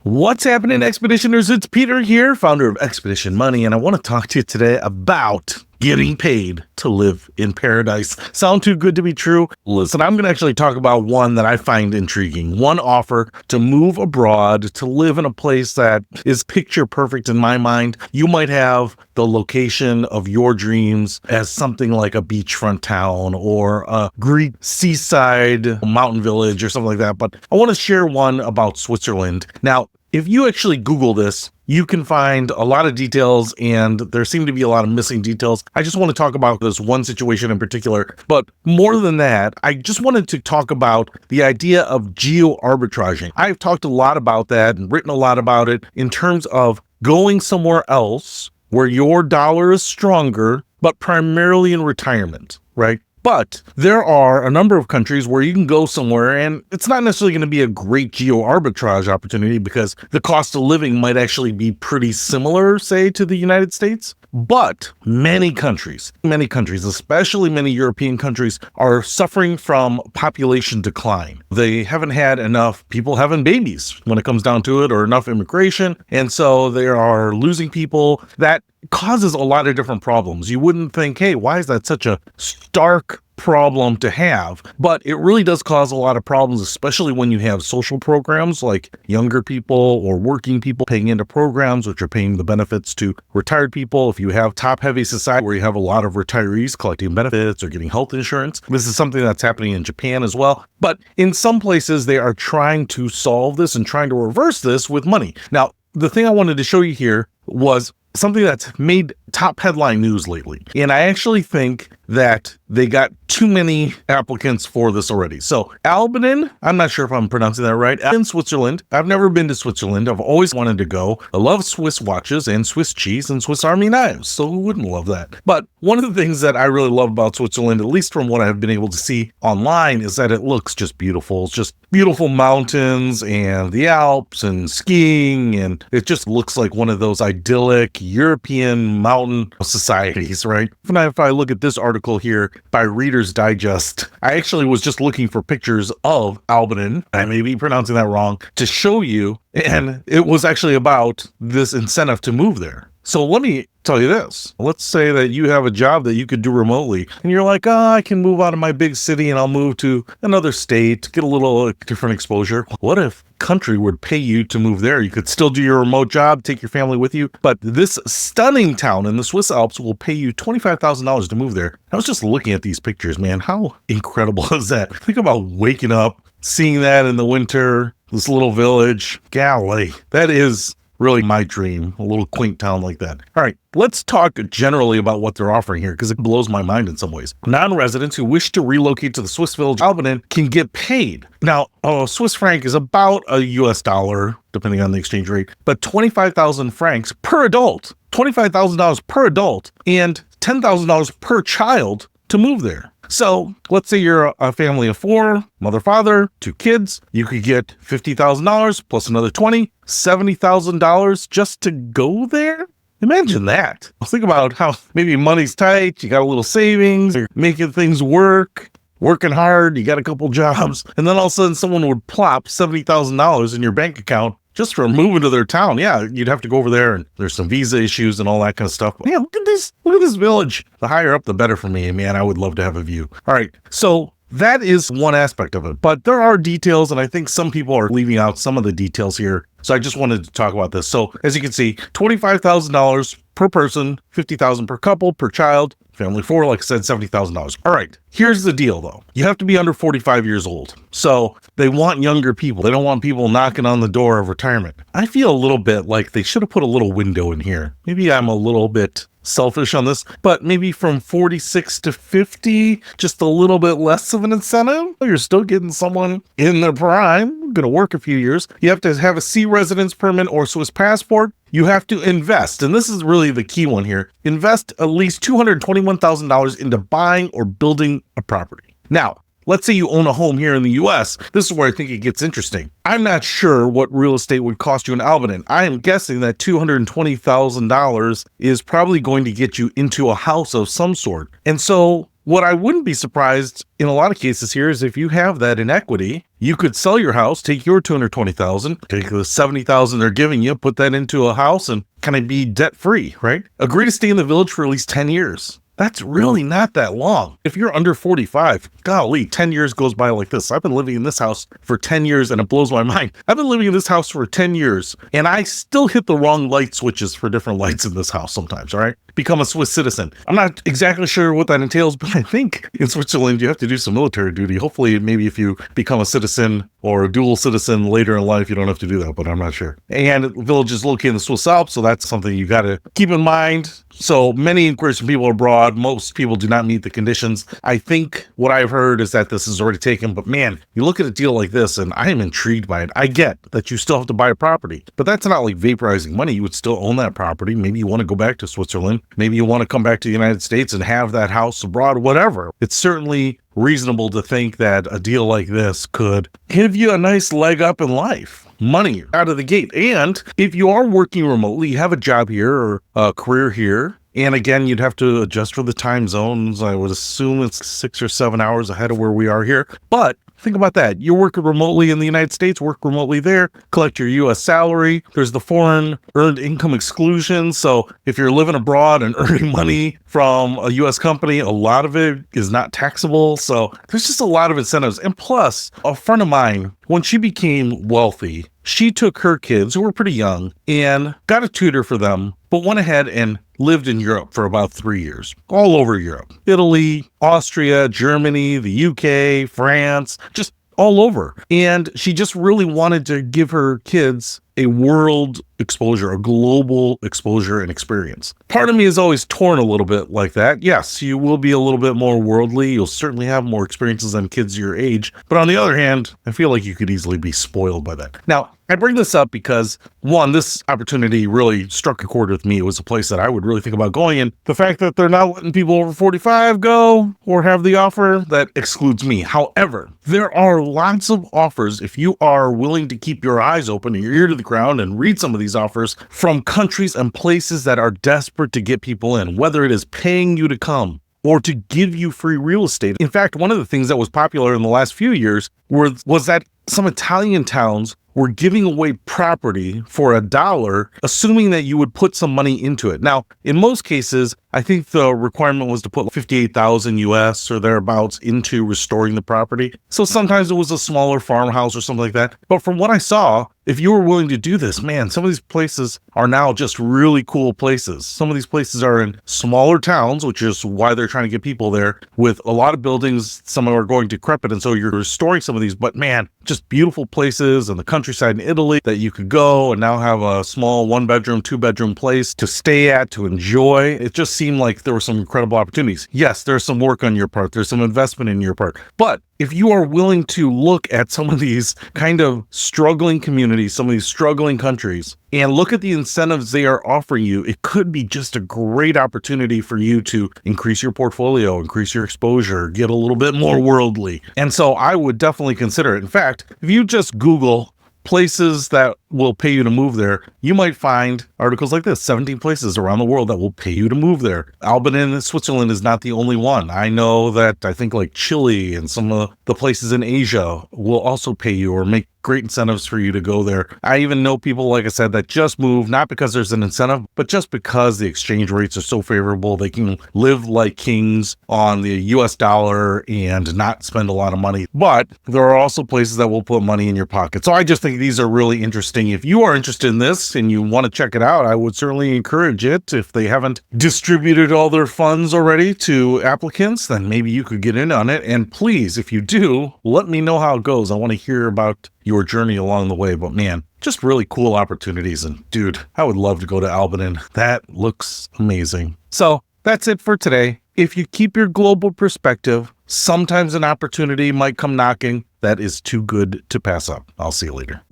What's happening, Expeditioners? It's Peter here, founder of Expedition Money, and I want to talk to you today about getting paid to live in paradise. Sound too good to be true? Listen, I'm going to actually talk about one that I find intriguing. One offer to move abroad, to live in a place that is picture perfect in my mind. You might have the location of your dreams as something like a beachfront town or a Greek seaside mountain village or something like that. But I want to share one about Switzerland. Now, if you actually Google this, you can find a lot of details, and there seem to be a lot of missing details. I just want to talk about this one situation in particular. But more than that, I just wanted to talk about the idea of geoarbitraging. I've talked a lot about that and written a lot about it in terms of going somewhere else where your dollar is stronger, but primarily in retirement, right? But there are a number of countries where you can go somewhere and it's not necessarily going to be a great geo-arbitrage opportunity because the cost of living might actually be pretty similar, say, to the United States. But many countries, especially many European countries, are suffering from population decline. They haven't had enough people having babies when it comes down to it, or enough immigration. And so they are losing people. That causes a lot of different problems. You wouldn't think, hey, why is that such a stark problem to have? But it really does cause a lot of problems, especially when you have social programs like younger people or working people paying into programs which are paying the benefits to retired people. If you have top-heavy society where you have a lot of retirees collecting benefits or getting health insurance, this is something that's happening in Japan as well. But in some places, they are trying to solve this and trying to reverse this with money. Now, the thing I wanted to show you here was something that's made top headline news lately. And I actually think that they got too many applicants for this already. So Albanin, I'm not sure if I'm pronouncing that right, in Switzerland. I've never been to Switzerland. I've always wanted to go. I love Swiss watches and Swiss cheese and Swiss Army knives. So who wouldn't love that? But one of the things that I really love about Switzerland, at least from what I've been able to see online, is that it looks just beautiful. It's just beautiful mountains and the Alps and skiing. And it just looks like one of those idyllic European mountain societies, right? If I look at this article here by Reader's Digest, I actually was just looking for pictures of Albanin, I may be pronouncing that wrong, to show you, and it was actually about this incentive to move there. So let me tell you this. Let's say that you have a job that you could do remotely, and you're like, I can move out of my big city and I'll move to another state, get a little different exposure. What if country would pay you to move there? You could still do your remote job, take your family with you, but this stunning town in the Swiss Alps will pay you $25,000 to move there. I was just looking at these pictures, man. How incredible is that? Think about waking up, seeing that in the winter, this little village. Golly, that is really my dream, a little quaint town like that. All right, let's talk generally about what they're offering here because it blows my mind in some ways. Non-residents who wish to relocate to the Swiss village Albanin can get paid. Now, a Swiss franc is about a US dollar, depending on the exchange rate, but 25,000 francs per adult, $25,000 per adult, and $10,000 per child to move there. So let's say you're a family of four, mother, father, two kids. You could get $50,000 plus another $70,000 just to go there. Imagine that. Think about how maybe money's tight. You got a little savings. You're making things work, working hard. You got a couple jobs. And then all of a sudden someone would plop $70,000 in your bank account just for moving to their town. Yeah, you'd have to go over there and there's some visa issues and all that kind of stuff. But yeah, look at this village. The higher up, the better for me. Man, I would love to have a view. All right. So that is one aspect of it, but there are details, and I think some people are leaving out some of the details here. So I just wanted to talk about this. So as you can see, $25,000 per person, $50,000 per couple, per child, family four, like I said, $70,000. All right, here's the deal though. You have to be under 45 years old. So they want younger people. They don't want people knocking on the door of retirement. I feel a little bit like they should have put a little window in here. Maybe I'm a little bit selfish on this, but maybe from 46 to 50, just a little bit less of an incentive. You're still getting someone in their prime, going to work a few years. You have to have a C residence permit or Swiss passport. You have to invest, and this is really the key one here, invest at least $221,000 into buying or building a property. Now, let's say you own a home here in the US. This is where I think it gets interesting. I'm not sure what real estate would cost you in Albanin. I am guessing that $220,000 is probably going to get you into a house of some sort. And so what I wouldn't be surprised in a lot of cases here is if you have that in equity, you could sell your house, take your $220,000, take the $70,000 they're giving you, put that into a house and kind of be debt free, right? Agree to stay in the village for at least 10 years. That's really not that long. If you're under 45, golly, 10 years goes by like this. I've been living in this house for 10 years and it blows my mind. I've been living in this house for 10 years and I still hit the wrong light switches for different lights in this house sometimes, all right? Become a Swiss citizen. I'm not exactly sure what that entails, but I think in Switzerland you have to do some military duty. Hopefully, maybe if you become a citizen or a dual citizen later in life, you don't have to do that, but I'm not sure. And the village is located in the Swiss Alps, so that's something you got to keep in mind. So many inquiries from people abroad. Most people do not meet the conditions. I think what I've heard is that this is already taken, but man, you look at a deal like this and I am intrigued by it. I get that you still have to buy a property, but that's not like vaporizing money. You would still own that property. Maybe you want to go back to Switzerland. Maybe you want to come back to the United States and have that house abroad, whatever. It's certainly reasonable to think that a deal like this could give you a nice leg up in life. Money out of the gate. And if you are working remotely, you have a job here or a career here, and again, you'd have to adjust for the time zones. I would assume it's 6 or 7 hours ahead of where we are here. But think about that. You're working remotely in the United States, work remotely there, collect your U.S. salary. There's the foreign earned income exclusion. So if you're living abroad and earning money from a U.S. company, a lot of it is not taxable. So there's just a lot of incentives. And plus, a friend of mine, when she became wealthy, she took her kids, who were pretty young, and got a tutor for them, but went ahead and lived in Europe for about 3 years, all over Europe. Italy, Austria, Germany, the UK, France, just all over. And she just really wanted to give her kids a world exposure, a global exposure and experience. Part of me is always torn a little bit like that. Yes, you will be a little bit more worldly. You'll certainly have more experiences than kids your age. But on the other hand, I feel like you could easily be spoiled by that. Now, I bring this up because, one, this opportunity really struck a chord with me. It was a place that I would really think about going. And the fact that they're not letting people over 45 go or have the offer, that excludes me. However, there are lots of offers if you are willing to keep your eyes open and your ear to the ground and read some of these offers from countries and places that are desperate to get people in, whether it is paying you to come or to give you free real estate. In fact, one of the things that was popular in the last few years was that some Italian towns were giving away property for $1, assuming that you would put some money into it. Now, in most cases, I think the requirement was to put 58,000 US or thereabouts into restoring the property. So sometimes it was a smaller farmhouse or something like that. But from what I saw, if you were willing to do this, man, some of these places are now just really cool places. Some of these places are in smaller towns, which is why they're trying to get people there, with a lot of buildings. Some are going decrepit, and so you're restoring some of these. But man, just beautiful places in the countryside in Italy that you could go and now have a small 1-bedroom, 2-bedroom place to stay at, to enjoy. It just seemed like there were some incredible opportunities. Yes, there's some work on your part. There's some investment in your part. But if you are willing to look at some of these kind of struggling communities, some of these struggling countries, and look at the incentives they are offering you, it could be just a great opportunity for you to increase your portfolio, increase your exposure, get a little bit more worldly. And so I would definitely consider it. In fact, if you just Google places that will pay you to move there, you might find articles like this: 17 places around the world that will pay you to move there. Albanese, Switzerland is not the only one. I know that I think like Chile and some of the places in Asia will also pay you or make great incentives for you to go there. I even know people, like I said, that just move, not because there's an incentive, but just because the exchange rates are so favorable. They can live like kings on the US dollar and not spend a lot of money. But there are also places that will put money in your pocket. So I just think these are really interesting. If you are interested in this and you want to check it out, I would certainly encourage it. If they haven't distributed all their funds already to applicants, then maybe you could get in on it. And please, if you do, let me know how it goes. I want to hear about your journey along the way. But man, just really cool opportunities. And dude, I would love to go to Albanese. That looks amazing. So that's it for today. If you keep your global perspective, sometimes an opportunity might come knocking that is too good to pass up. I'll see you later.